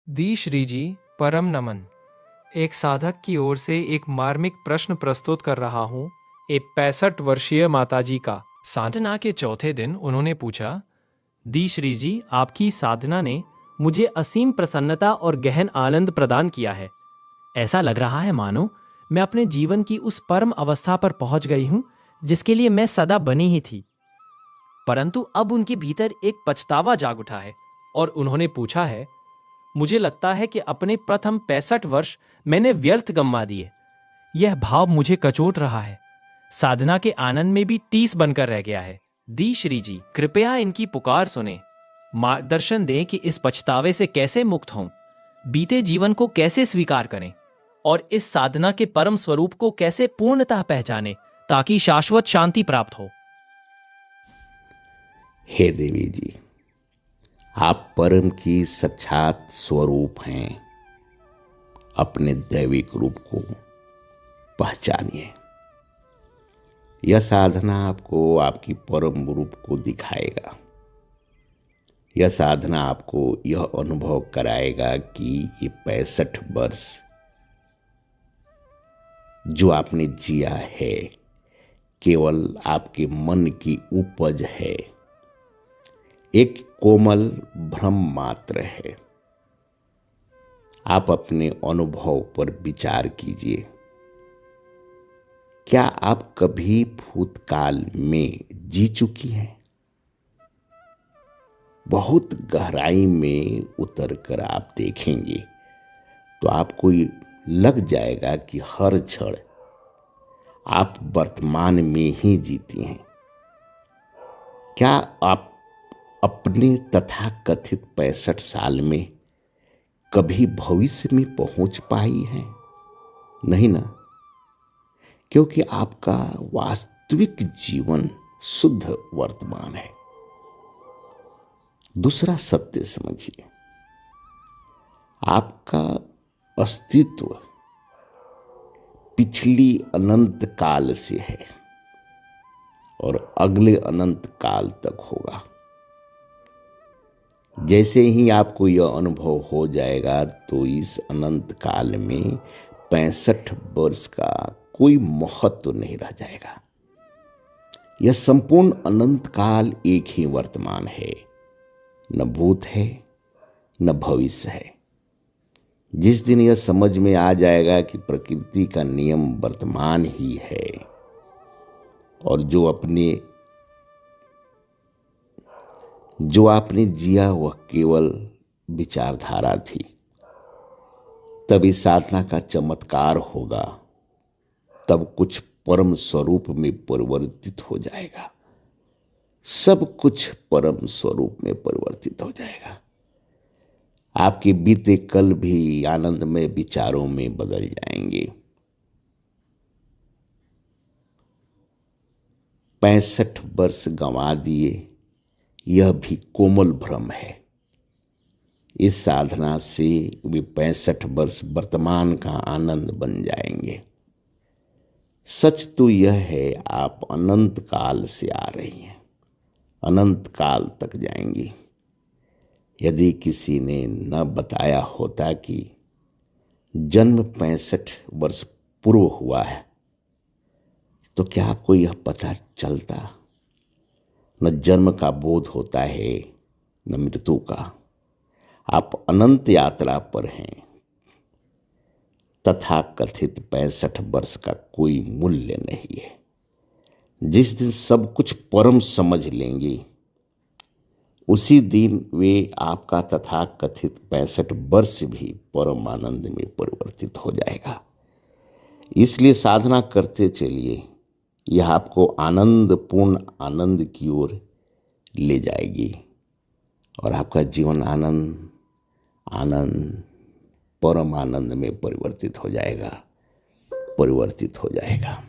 दी श्री जी, परम नमन। एक साधक की ओर से एक मार्मिक प्रश्न प्रस्तुत कर रहा हूँ। एक 65 वर्षीय माताजी का। साधना के चौथे दिन उन्होंने पूछा, दी श्री जी, आपकी साधना ने मुझे असीम प्रसन्नता और गहन आनंद प्रदान किया है। ऐसा लग रहा है मानो मैं अपने जीवन की उस परम अवस्था पर पहुंच गई हूं जिसके लिए मैं सदा बनी ही थी। परंतु अब उनके भीतर एक पछतावा जाग उठा है और उन्होंने पूछा है, मुझे लगता है कि अपने प्रथम 65 वर्ष मैंने व्यर्थ गंवा दिए। यह भाव मुझे कचोट रहा है। साधना के आनंद में भी 30 बनकर रह गया है। दी श्री जी, कृपया इनकी पुकार सुने। मार्गदर्शन दें कि इस पछतावे से कैसे मुक्त हों, बीते जीवन को कैसे स्वीकार करें और इस साधना के परम स्वरूप को कैसे पूर्णतः पहचानें ताकि शाश्वत शांति प्राप्त हो। हे देवी जी, आप परम की साक्षात स्वरूप हैं। अपने दैविक रूप को पहचानिए। यह साधना आपको आपकी परम रूप को दिखाएगा। यह साधना आपको यह अनुभव कराएगा कि ये 65 वर्ष जो आपने जिया है केवल आपके मन की उपज है, एक कोमल भ्रम मात्र है। आप अपने अनुभव पर विचार कीजिए। क्या आप कभी भूतकाल में जी चुकी हैं? बहुत गहराई में उतरकर आप देखेंगे तो आपको लग जाएगा कि हर क्षण आप वर्तमान में ही जीती हैं। क्या आप अपने तथाकथित 65 साल में कभी भविष्य में पहुंच पाई हैं? नहीं ना, क्योंकि आपका वास्तविक जीवन शुद्ध वर्तमान है। दूसरा सत्य समझिए, आपका अस्तित्व पिछली अनंत काल से है और अगले अनंत काल तक होगा। जैसे ही आपको यह अनुभव हो जाएगा तो इस अनंत काल में 65 वर्ष का कोई महत्व नहीं रह जाएगा। यह संपूर्ण अनंत काल एक ही वर्तमान है, न भूत है न भविष्य है। जिस दिन यह समझ में आ जाएगा कि प्रकृति का नियम वर्तमान ही है और जो आपने जिया वह केवल विचारधारा थी, तब इस साधना का चमत्कार होगा। तब कुछ परम स्वरूप में परिवर्तित हो जाएगा। सब कुछ परम स्वरूप में परिवर्तित हो जाएगा। आपके बीते कल भी आनंदमय विचारों में बदल जाएंगे। 65 वर्ष गंवा दिए, यह भी कोमल भ्रम है। इस साधना से वे 65 वर्ष वर्तमान का आनंद बन जाएंगे। सच तो यह है, आप अनंत काल से आ रही हैं, अनंत काल तक जाएंगी। यदि किसी ने न बताया होता कि जन्म 65 वर्ष पूर्व हुआ है तो क्या आपको यह पता चलता? न जन्म का बोध होता है न मृत्यु का। आप अनंत यात्रा पर हैं। तथा कथित 65 वर्ष का कोई मूल्य नहीं है। जिस दिन सब कुछ परम समझ लेंगे उसी दिन वे आपका तथा कथित 65 वर्ष भी परम आनंद में परिवर्तित हो जाएगा। इसलिए साधना करते चलिए, यह आपको आनंदपूर्ण आनंद की ओर ले जाएगी और आपका जीवन आनंद परम आनंद में परिवर्तित हो जाएगा।